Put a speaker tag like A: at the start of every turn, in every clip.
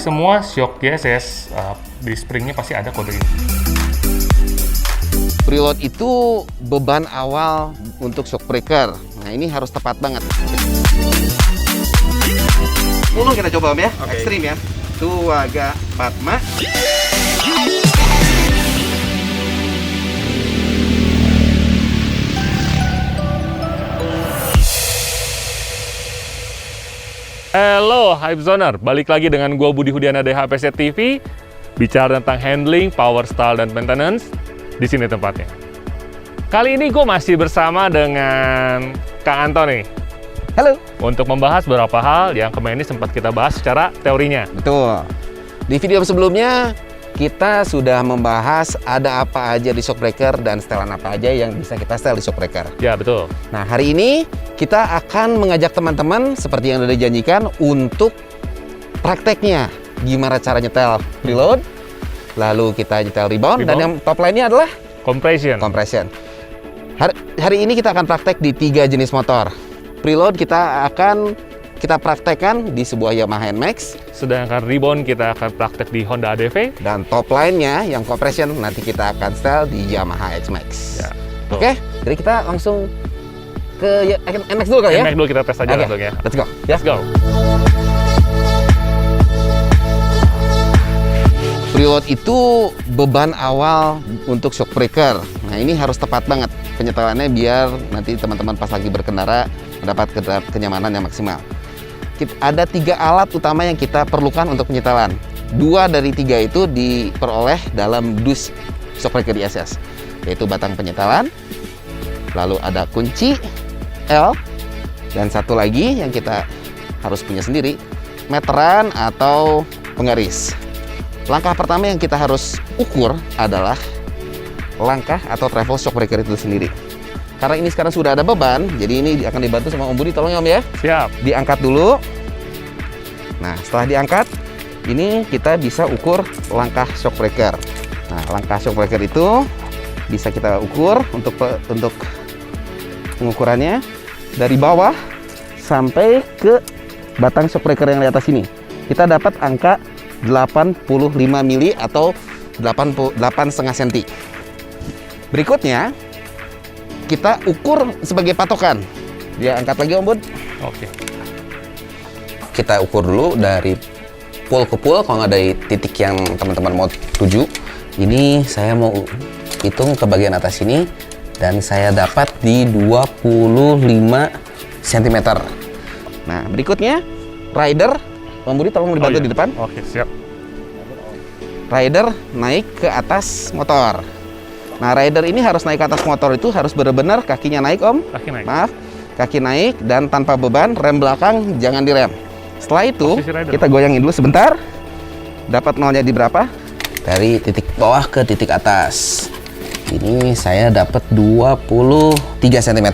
A: semua shock GSS di springnya pasti ada kode ini.
B: Preload itu beban awal untuk shock breaker. Nah, ini harus tepat banget. 10 kita coba Om ya, ekstrim ya. Tuaga Padma.
A: Halo Hype Zoner, balik lagi dengan gua Budi Hudiana dari HPZ TV. Bicara tentang handling, power style, dan maintenance, di sini tempatnya. Kali ini gue masih bersama dengan Kang Anton nih.
B: Halo.
A: Untuk membahas beberapa hal yang kemarin ini sempat kita bahas secara teorinya.
B: Betul. Di video sebelumnya, kita sudah membahas ada apa aja di shock breaker dan setelan apa aja yang bisa kita setel di shock breaker.
A: Ya, betul.
B: Nah, hari ini kita akan mengajak teman-teman seperti yang sudah dijanjikan untuk prakteknya. Gimana cara nyetel preload, lalu kita nyetel rebound, dan yang top line-nya adalah compression. Hari ini kita akan praktek di 3 jenis motor. Preload kita praktekkan di sebuah Yamaha NMAX.
A: Sedangkan rebound kita akan praktek di Honda ADV.
B: Dan top line-nya yang compression nanti kita akan setel di Yamaha NMAX.
A: Ya,
B: Oke, jadi kita langsung ke NMAX dulu kali ya?
A: NMAX dulu kita tes aja langsung ya.
B: Let's go.
A: Let's go.
B: Preload itu beban awal untuk shock breaker. Nah, ini harus tepat banget penyetelannya biar nanti teman-teman pas lagi berkendara mendapat kenyamanan yang maksimal. Ada 3 alat utama yang kita perlukan untuk penyetelan. 2 dari 3 itu diperoleh dalam dus shock breaker ISS, yaitu batang penyetelan, lalu ada kunci L, dan satu lagi yang kita harus punya sendiri, meteran atau penggaris. Langkah pertama yang kita harus ukur adalah langkah atau travel shock breaker itu sendiri. Karena ini sekarang sudah ada beban, jadi ini akan dibantu sama Om Budi. Tolong ya Om ya.
A: Siap.
B: Diangkat dulu. Nah, setelah diangkat, ini kita bisa ukur langkah shock breaker. Nah, langkah shock breaker itu bisa kita ukur untuk pengukurannya dari bawah sampai ke batang shock breaker yang di atas ini. Kita dapat angka 85 mili atau 8,5 cm. Berikutnya kita ukur sebagai patokan. Dia angkat lagi Om Bud.
A: Oke.
B: Kita ukur dulu dari pool ke pool, kalau nggak dari titik yang teman-teman mau tuju. Ini saya mau hitung ke bagian atas ini dan saya dapat di 25 cm. Nah, berikutnya rider, Om Budi tolong dibantu di depan.
A: Oke, siap.
B: Rider naik ke atas motor. Nah, rider ini harus naik ke atas motor itu harus benar-benar kakinya naik Om.
A: Kaki naik.
B: Maaf, kaki naik dan tanpa beban, rem belakang jangan direm. Setelah itu, kita goyangin dulu sebentar. Dapat nolnya di berapa? Dari titik bawah ke titik atas. Ini saya dapat 23 cm.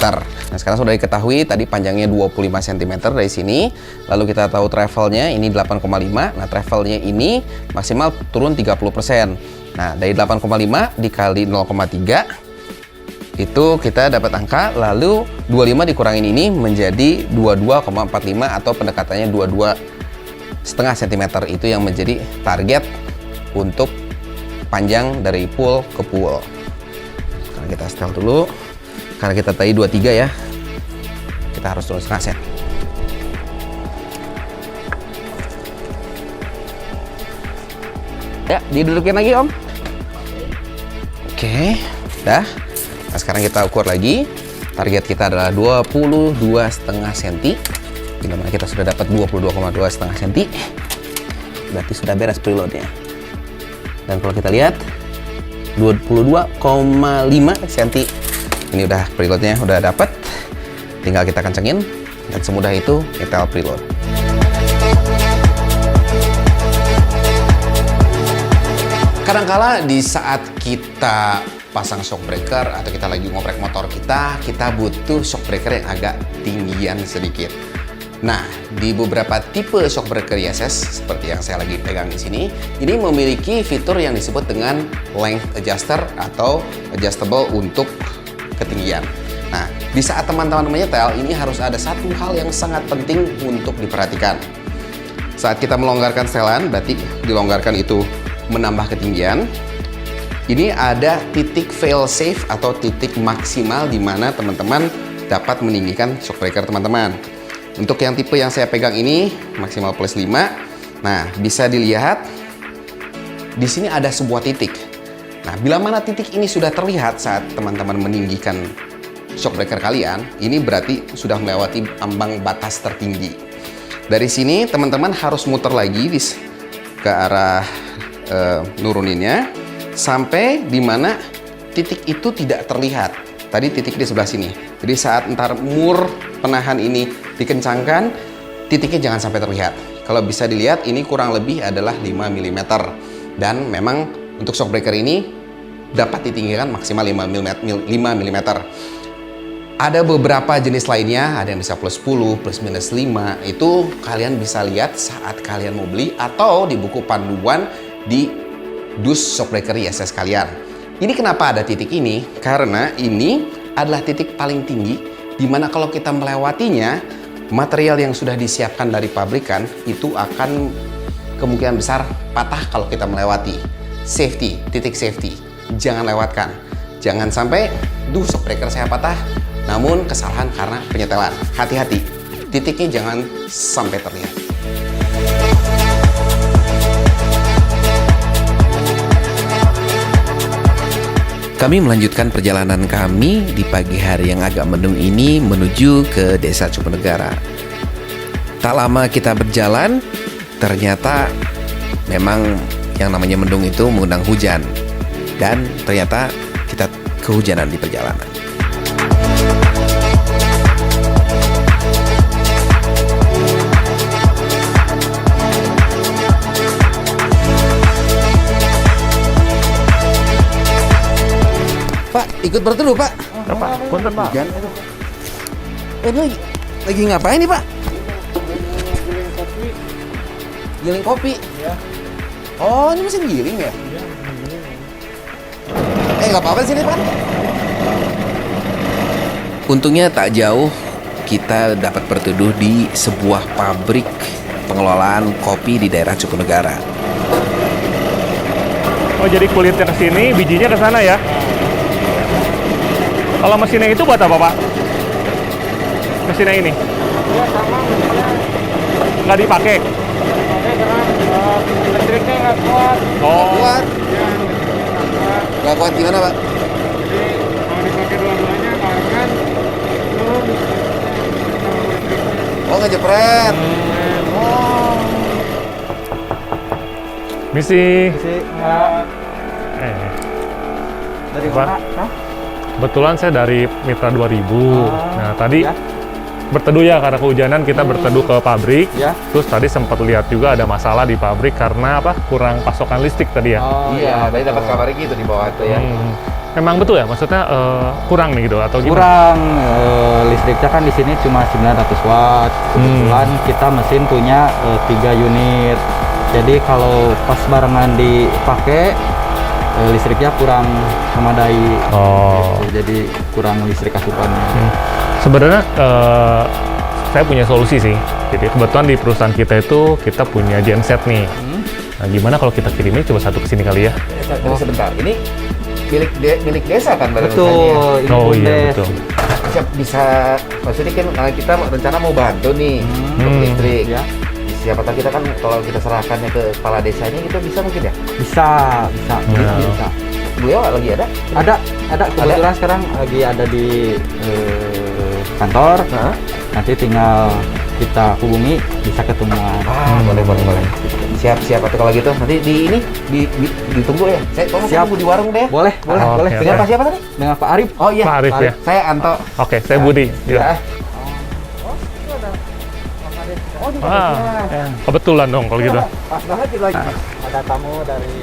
B: Nah, sekarang sudah diketahui tadi panjangnya 25 cm dari sini. Lalu kita tahu travelnya ini 8,5. Nah, travelnya ini maksimal turun 30%. Nah, dari 8,5 dikali 0,3 itu kita dapat angka, lalu 25 dikurangin ini menjadi 22,45 atau pendekatannya 22,5 cm. Itu yang menjadi target untuk panjang dari pool ke pool. Sekarang kita setel dulu. Karena kita tadi 23 ya, kita harus turun setengah sen. Ya, didudukin lagi Om. Oke, dah. Nah, sekarang kita ukur lagi. Target kita adalah 22,5 cm. Bila mana kita sudah dapat 22,5 cm, berarti sudah beres preloadnya. Dan kalau kita lihat 22,5 cm. Ini udah preloadnya udah dapat, tinggal kita kencengin dan semudah itu nyetel preload. Kadangkala di saat kita pasang shock breaker atau kita lagi ngoprek motor kita butuh shock breaker yang agak tinggian sedikit. Nah, di beberapa tipe shock breaker ISS seperti yang saya lagi pegang di sini, ini memiliki fitur yang disebut dengan length adjuster atau adjustable untuk ketinggian. Nah, di saat teman-teman menyetel, ini harus ada satu hal yang sangat penting untuk diperhatikan. Saat kita melonggarkan setelan, berarti dilonggarkan itu menambah ketinggian. Ini ada titik fail safe atau titik maksimal di mana teman-teman dapat meninggikan shock breaker teman-teman. Untuk yang tipe yang saya pegang ini maksimal plus 5. Nah, bisa dilihat di sini ada sebuah titik. Nah, bila mana titik ini sudah terlihat saat teman-teman meninggikan shock breaker kalian, ini berarti sudah melewati ambang batas tertinggi. Dari sini teman-teman harus muter lagi ke arah nuruninnya sampai di mana titik itu tidak terlihat. Tadi titik di sebelah sini. Jadi saat ntar mur penahan ini dikencangkan, titiknya jangan sampai terlihat. Kalau bisa dilihat ini kurang lebih adalah 5 mm. Dan memang untuk shock breaker ini dapat ditinggikan maksimal 5 mm. Ada beberapa jenis lainnya, ada yang bisa plus 10, plus minus 5. Itu kalian bisa lihat saat kalian mau beli atau di buku panduan di dus shock breaker ISS kalian. Ini kenapa ada titik ini? Karena ini adalah titik paling tinggi di mana kalau kita melewatinya, material yang sudah disiapkan dari pabrikan itu akan kemungkinan besar patah kalau kita melewati. Safety, titik safety. Jangan lewatkan. Jangan sampai, shock breaker saya patah, namun kesalahan karena penyetelan. Hati-hati, titiknya jangan sampai terlihat. Kami melanjutkan perjalanan kami di pagi hari yang agak mendung ini menuju ke Desa Cupenegara. Tak lama kita berjalan, ternyata memang yang namanya mendung itu mengundang hujan. Dan ternyata kita kehujanan di perjalanan. Pak, ikut berteduh, Pak.
A: Pak, punten, Pak.
B: Ini lagi ngapain nih, Pak? Giling kopi.
C: Ya.
B: Oh, ini mesin giling ya?
C: Iya,
B: Nggak apa-apa sini, Pak. Untungnya tak jauh kita dapat berteduh di sebuah pabrik pengelolaan kopi di daerah Cupenegara.
A: Oh, jadi kulitnya ke sini, bijinya ke sana ya? Kalau mesinnya itu buat apa, Pak? Mesinnya ini?
C: Ya sama mesinnya
A: Nggak dipakai?
C: pakai karena listriknya nggak kuat.
A: Oh,
B: Kuat?
C: Ya, listriknya nggak kuat.
B: Nggak kuat gimana, Pak?
C: Jadi kalau dipakai dua-duanya barengan turun listriknya.
B: Oh, ngejepret. Oh.
A: misi.
C: Sih, dari
A: Apa?
C: mana? Hah?
A: Kebetulan saya dari Mitra 2000. Nah, tadi
C: ya.
A: berteduh ya karena kehujanan, kita berteduh ke pabrik.
C: Ya.
A: Terus tadi sempat lihat juga ada masalah di pabrik karena apa? Kurang pasokan listrik tadi ya.
C: Oh,
B: Iya, tadi
C: betul.
B: dapat kabar gitu di bawah itu ya.
A: Memang betul ya, maksudnya kurang nih gitu atau gimana?
C: Kurang listriknya kan di sini cuma 900 watt. Kebetulan kita mesin punya 3 unit. Jadi kalau pas barengan dipakai listriknya kurang memadai.
A: Oh.
C: Gitu. Jadi kurang listrik asupannya.
A: Sebenarnya saya punya solusi sih. Jadi kebetulan di perusahaan kita itu kita punya genset nih. Nah, gimana kalau kita kirimnya coba satu ke sini kali ya?
B: Sebentar, ini milik desa kan badan
C: Betul. Ini
A: Oh iya
C: Bumdes.
A: betul.
B: Bisa maksudnya kan kita rencana mau bantu nih untuk listrik.
C: Ya.
B: Siapa tahu kita kan kalau kita serahkannya ke kepala desanya kita bisa mungkin ya.
C: Bisa.
A: Ya.
C: Bisa.
B: Beliau lagi ada?
C: Ada kebetulan sekarang lagi ada di kantor. Nanti tinggal kita hubungi bisa ketemuan.
B: Boleh. Siap atau kalau gitu nanti ditunggu ya. Saya tolong
C: Siap.
B: tunggu di warung deh.
C: Boleh.
A: Oke.
B: Dengan Pak siapa tadi?
C: Dengan Pak Arif.
B: Oh iya.
A: Pak Arif ya.
B: Saya Anto.
A: Oke, saya Budi.
B: Ya.
A: Kebetulan dong kalau gitu.
C: Pas banget lagi. Ada tamu dari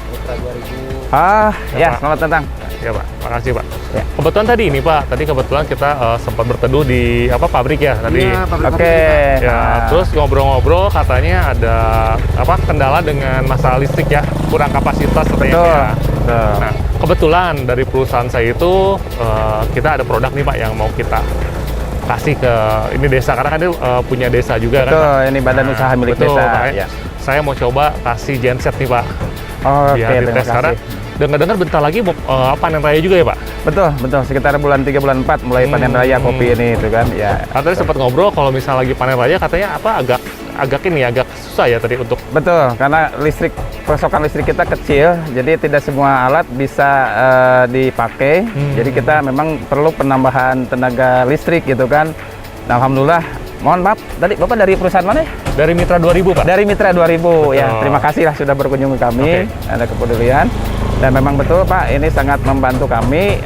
C: Mitra 2000.
A: Ya,
C: selamat datang.
A: Ya Pak, makasih Pak.
C: Ya.
A: Kebetulan tadi ini Pak, tadi kebetulan kita sempat berteduh di pabrik ya tadi.
B: Iya, pabrik.
C: Oke.
A: Ya, terus ngobrol-ngobrol katanya ada kendala dengan masalah listrik ya, kurang kapasitas katanya. Ya. Nah, kebetulan dari perusahaan saya itu kita ada produk nih Pak yang mau kita kasih ke ini desa karena kan dia punya desa juga kan.
C: Betul, ini badan usaha milik
A: betul,
C: desa.
A: makanya
C: Ya.
A: saya mau coba kasih genset nih Pak.
C: Oke,
A: Biar
C: terima
A: dites karena
C: kasih.
A: dengar-dengar bentar lagi mau panen raya juga ya Pak.
C: Betul, betul. Sekitar bulan 3, bulan 4 mulai panen raya kopi ini itu kan. Ya.
A: Tadi sempat ngobrol kalau misalnya lagi panen raya katanya apa agak susah ya tadi untuk
C: Betul, karena pasokan listrik kita kecil, jadi tidak semua alat bisa dipakai. Jadi kita memang perlu penambahan tenaga listrik gitu kan. Nah, alhamdulillah. Mohon maaf, tadi Bapak dari perusahaan mana?
A: dari Mitra 2000 Pak.
C: Dari Mitra 2000. Ya,
A: Betul.
C: terima kasih lah sudah berkunjung ke kami. Ada kepedulian. Dan memang betul Pak, ini sangat membantu kami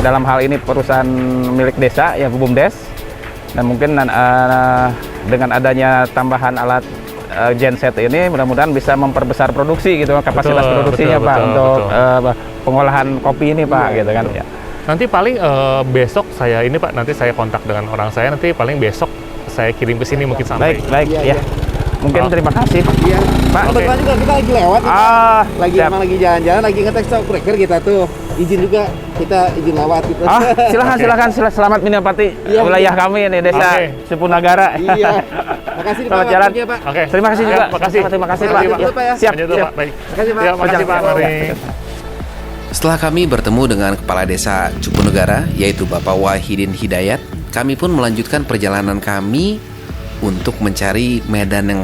C: dalam hal ini perusahaan milik desa ya BUMDes. Dan mungkin dengan adanya tambahan alat genset ini mudah-mudahan bisa memperbesar produksi gitu kapasitas
A: Betul,
C: produksinya
A: betul,
C: Pak
A: betul,
C: untuk
A: betul.
C: pengolahan kopi ini Pak gitu kan ya.
A: Nanti paling besok saya ini Pak, nanti saya kontak dengan orang saya, nanti paling besok saya kirim ke sini mungkin sampai.
C: Baik ya. Mungkin terima kasih Pak.
B: Iya.
C: Pak,
B: Kebetulan juga kita lagi lewat.
C: lagi
B: Emang lagi jalan-jalan, lagi ngetek shockbreaker kita tuh. Izin juga kita izin lewat gitu.
C: silakan selamat menikmati
B: Iya,
C: wilayah kami ini desa
A: Oke.
C: Supunagara.
B: Iya. Makasih
C: Selamat jalan.
B: waktunya, Pak.
A: Oke.
C: Terima kasih juga.
A: Makasih.
C: Terima kasih Pak.
A: Makasih,
B: Pak. Ya.
C: Siap.
A: Lanjut dulu, Pak. Baik.
B: Makasih, Pak.
A: Ya, makasih Pak. Mari.
D: Setelah kami bertemu dengan Kepala Desa Cupunegara, yaitu Bapak Wahidin Hidayat, kami pun melanjutkan perjalanan kami untuk mencari medan yang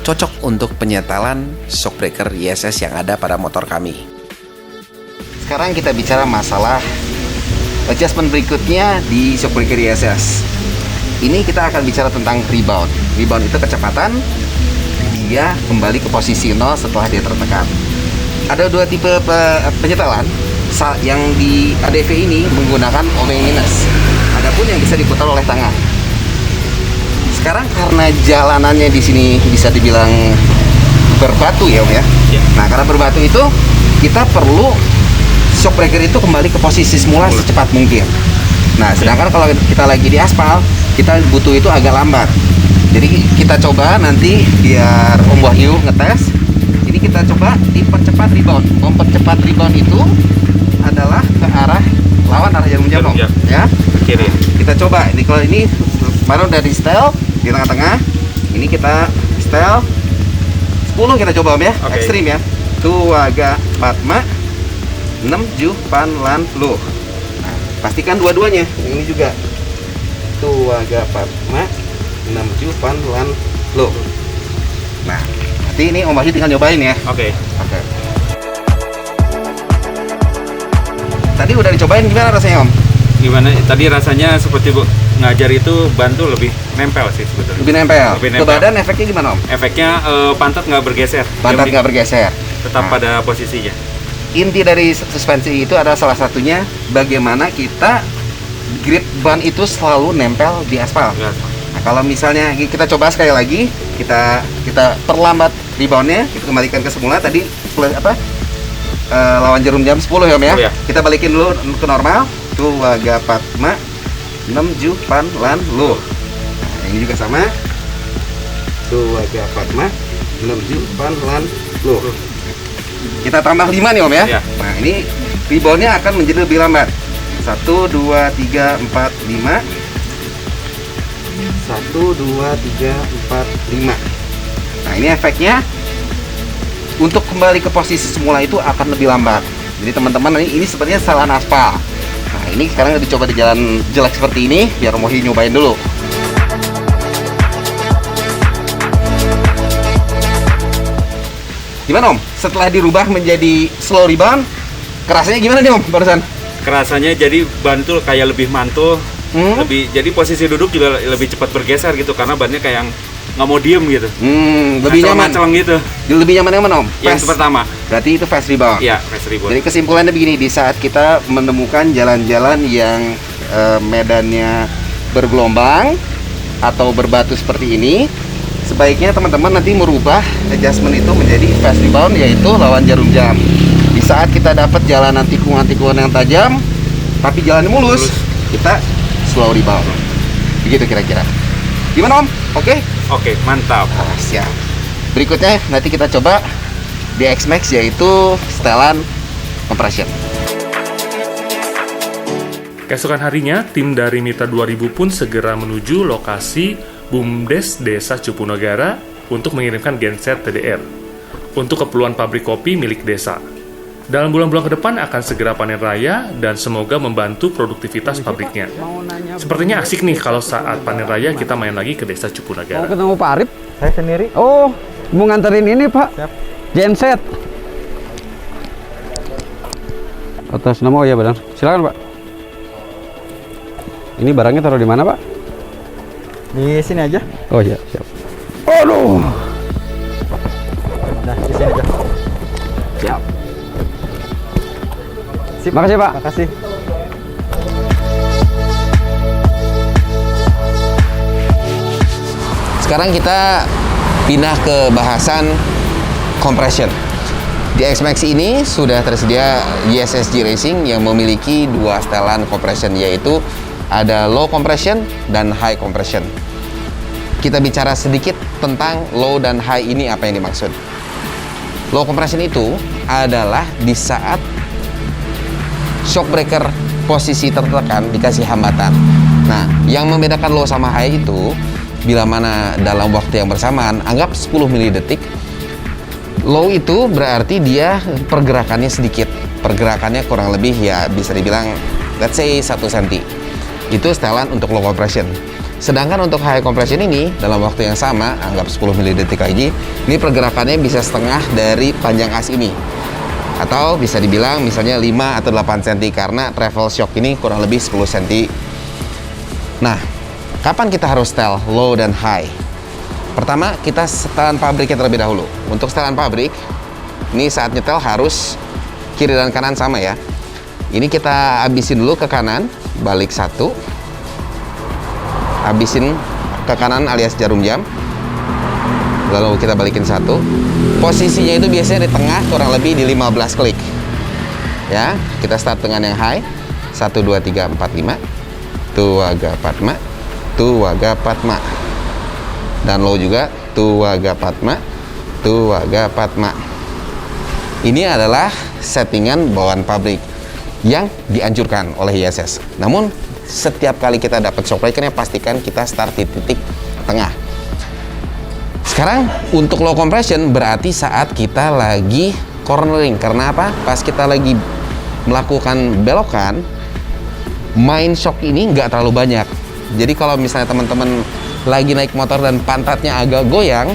D: cocok untuk penyetalan shockbreaker ISS yang ada pada motor kami.
B: Sekarang kita bicara masalah adjustment berikutnya di shockbreaker ISS. Ini kita akan bicara tentang rebound. Rebound itu kecepatan dia kembali ke posisi 0 setelah dia tertekan. Ada dua tipe penyetalan. Yang di ADV ini menggunakan omeng minus. Adapun yang bisa diputar oleh tangan. Sekarang karena jalanannya di sini bisa dibilang berbatu ya Om ya. Nah karena berbatu itu kita perlu shockbreaker itu kembali ke posisi semula secepat mungkin. Nah sedangkan kalau kita lagi di aspal kita butuh itu agak lambat. Jadi kita coba nanti biar Om Wahyu ngetes. Ini kita coba dipercepat rebound. Mempercepat rebound itu adalah ke arah lawan arah jarum jam Om. Ya.
C: Kiri.
B: Kita coba. Ini kalau ini baru dari setel di tengah-tengah. Ini kita setel 10 kita coba Om ya. Ekstrim ya. Tuaga Patma 6 Jupan Lan Lu. Nah, pastikan dua-duanya. Yang ini juga. Tuaga Patma 6 Jupan Lan Lu. Nah, nanti ini Om Wahyu tinggal nyobain ya.
C: Oke.
B: Oke. Tadi udah dicobain gimana rasanya Om?
E: Gimana? Tadi rasanya seperti Bu ngajar itu bantu lebih nempel sih sebetulnya.
B: Lebih nempel.
E: Lebih
B: Ke
E: nempel.
B: badan efeknya gimana Om?
E: Efeknya pantat nggak bergeser.
B: Pantat
E: Yang
B: nggak bergeser.
E: tetap
B: Nah.
E: pada posisinya.
B: Inti dari suspensi itu adalah salah satunya bagaimana kita grip ban itu selalu nempel di aspal.
E: Ya.
B: Nah, kalau misalnya kita coba sekali lagi, kita perlambat reboundnya, kita kembalikan ke semula tadi lawan jarum jam 10 ya Om ya.
E: 10 ya.
B: Kita balikin dulu ke normal. Tuaga Patma 6 Jupan Lan Lu. Nah, ini juga sama. Tuaga Patma 6 Jupan Lan Lu. Kita tambah 5 nih Om ya.
E: Ya.
B: Nah, ini reboundnya akan menjadi lebih lambat. 1, 2, 3, 4, 5. 1, 2, 3, 4, 5. Nah, ini efeknya untuk kembali ke posisi semula itu akan lebih lambat. Jadi teman-teman ini sebenarnya kesalahan aspal. Nah, ini sekarang dicoba di jalan jelek seperti ini biar Om Wahyu nyobain dulu. Gimana Om? Setelah dirubah menjadi slow rebound, kerasanya gimana nih Om barusan?
E: Kerasanya jadi bantul kayak lebih mantul, lebih jadi posisi duduk juga lebih cepat bergeser gitu karena bannya kayak yang nggak mau diem gitu.
B: Lebih nyaman.
E: Ngaceng gitu.
B: Lebih nyaman yang mana Om?
E: Yang pertama.
B: Berarti itu fast rebound.
E: Iya, fast rebound.
B: Jadi kesimpulannya begini, di saat kita menemukan jalan-jalan yang medannya bergelombang atau berbatu seperti ini, sebaiknya teman-teman nanti merubah adjustment itu menjadi fast rebound, yaitu lawan jarum jam. Di saat kita dapat jalanan tikungan-tikungan yang tajam tapi jalannya mulus, kita slow rebound. Begitu kira-kira. Gimana Om? Oke?
E: Oke, mantap.
B: Siap. Berikutnya nanti kita coba di X-Max, yaitu setelan compression.
A: Keesokan harinya, tim dari Mitra 2000 pun segera menuju lokasi BUMDes Desa Cupunegara untuk mengirimkan genset TDR untuk keperluan pabrik kopi milik desa. Dalam bulan-bulan ke depan akan segera panen raya dan semoga membantu produktivitas pabriknya. Sepertinya asik nih kalau saat panen raya kita main lagi ke Desa Cupunegara.
C: Mau ketemu Pak Arif?
F: Saya sendiri.
C: Oh, mau nganterin ini Pak.
F: Siap.
C: Genset. Atas nama, oh ya benar. Silakan Pak. Ini barangnya taruh di mana Pak?
F: Di sini aja.
C: Oh iya, siap. Aduh.
F: Nah, di sini aja.
C: Siap.
F: Sip.
C: Makasih Pak.
F: Makasih.
B: Sekarang kita pindah ke bahasan compression. Di X-Max ini sudah tersedia YSSG Racing yang memiliki dua setelan compression, yaitu ada low compression dan high compression. Kita bicara sedikit tentang low dan high ini, apa yang dimaksud. Low compression itu adalah di saat shock breaker posisi tertekan dikasih hambatan. Nah, yang membedakan low sama high itu bila mana dalam waktu yang bersamaan, anggap 10 milidetik. Low itu berarti dia pergerakannya sedikit. Pergerakannya kurang lebih ya bisa dibilang let's say 1 cm. Itu setelan untuk low compression. Sedangkan untuk high compression ini dalam waktu yang sama, anggap 10 milidetik lagi, ini pergerakannya bisa setengah dari panjang as ini. Atau bisa dibilang misalnya 5 atau 8 cm karena travel shock ini kurang lebih 10 cm. Nah, kapan kita harus setel low dan high? Pertama, kita setelan pabriknya terlebih dahulu. Untuk setelan pabrik, ini saat nyetel harus kiri dan kanan sama ya. Ini kita habisin dulu ke kanan, balik 1. Habisin ke kanan alias jarum jam. Lalu kita balikin 1. Posisinya itu biasanya di tengah, kurang lebih di 15 klik. Ya, kita start dengan yang high. 1, 2, 3, 4, 5. Tuwaga Padma. Tuwaga Padma. Dan low juga Tuwaga Padma, Tuwaga Padma. Ini adalah settingan bawaan pabrik yang dianjurkan oleh ISS. Namun setiap kali kita dapat shock breakernya, pastikan kita start di titik tengah. Sekarang untuk low compression berarti saat kita lagi cornering. Karena apa? Pas kita lagi melakukan belokan, main shock ini nggak terlalu banyak. Jadi kalau misalnya teman-teman lagi naik motor dan pantatnya agak goyang,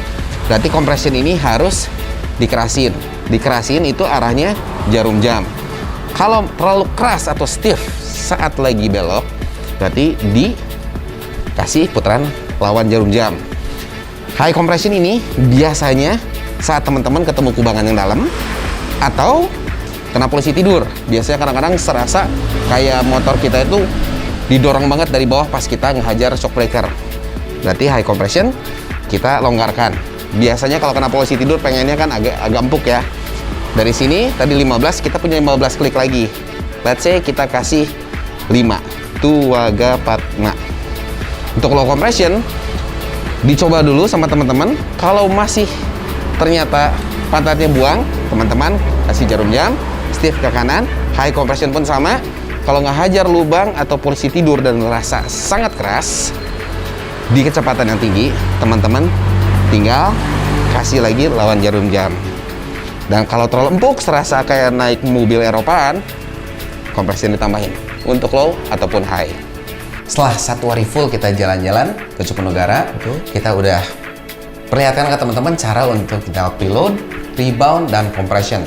B: berarti compression ini harus dikerasin. Dikerasin itu arahnya jarum jam. Kalau terlalu keras atau stiff saat lagi belok, berarti dikasih putaran lawan jarum jam. High compression ini biasanya saat teman-teman ketemu kubangan yang dalam atau kena polisi tidur. Biasanya kadang-kadang serasa kayak motor kita itu didorong banget dari bawah pas kita ngehajar shock breaker. Berarti high compression kita longgarkan. Biasanya kalau kena polisi tidur pengennya kan agak empuk ya. Dari sini tadi 15, kita punya 15 klik lagi. Let's say kita kasih 5. Tuwaga Padma. Untuk low compression dicoba dulu sama teman-teman. Kalau masih ternyata pantatnya buang, teman-teman kasih jarum jam, stiff ke kanan. High compression pun sama. Kalau nggak hajar lubang atau polisi tidur dan merasa sangat keras di kecepatan yang tinggi, teman-teman tinggal kasih lagi lawan jarum jam. Dan kalau terlalu empuk, serasa kayak naik mobil Eropaan, kompresi ditambahin untuk low ataupun high. Setelah 1 hari full kita jalan-jalan ke Cupunegara, kita udah perlihatkan ke teman-teman cara untuk kita preload, rebound, dan compression.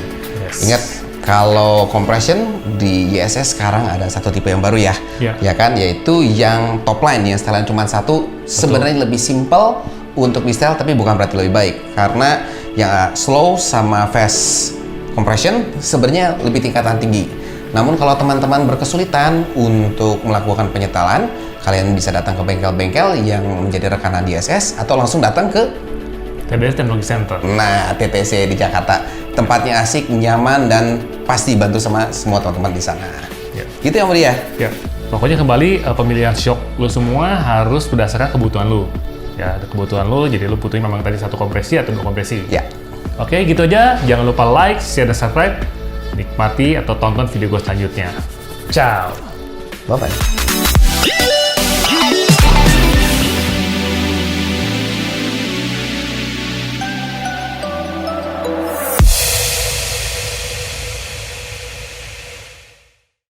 B: Ingat, kalau compression di YSS sekarang ada satu tipe yang baru ya, ya kan, yaitu yang top line yang setelan cuma satu. Sebenarnya lebih simple untuk di setel, tapi bukan berarti lebih baik, karena yang slow sama fast compression sebenarnya lebih tingkatan tinggi. Namun kalau teman-teman berkesulitan untuk melakukan penyetelan, kalian bisa datang ke bengkel-bengkel yang menjadi rekanan YSS atau langsung datang ke
A: TBS Technology Center.
B: Nah, TTC di Jakarta. Tempatnya asik, nyaman, dan pasti bantu sama semua teman-teman di sana.
A: Ya.
B: Gitu ya, Muria?
A: Ya. Pokoknya kembali pemilihan shock lu semua harus berdasarkan kebutuhan lu. Ya, ada kebutuhan lu, jadi lu butuhin memang tadi 1 kompresi atau 2 kompresi.
B: Ya.
A: Oke, gitu aja. Jangan lupa like, share, dan subscribe. Nikmati atau tonton video gue selanjutnya. Ciao!
B: Bye-bye.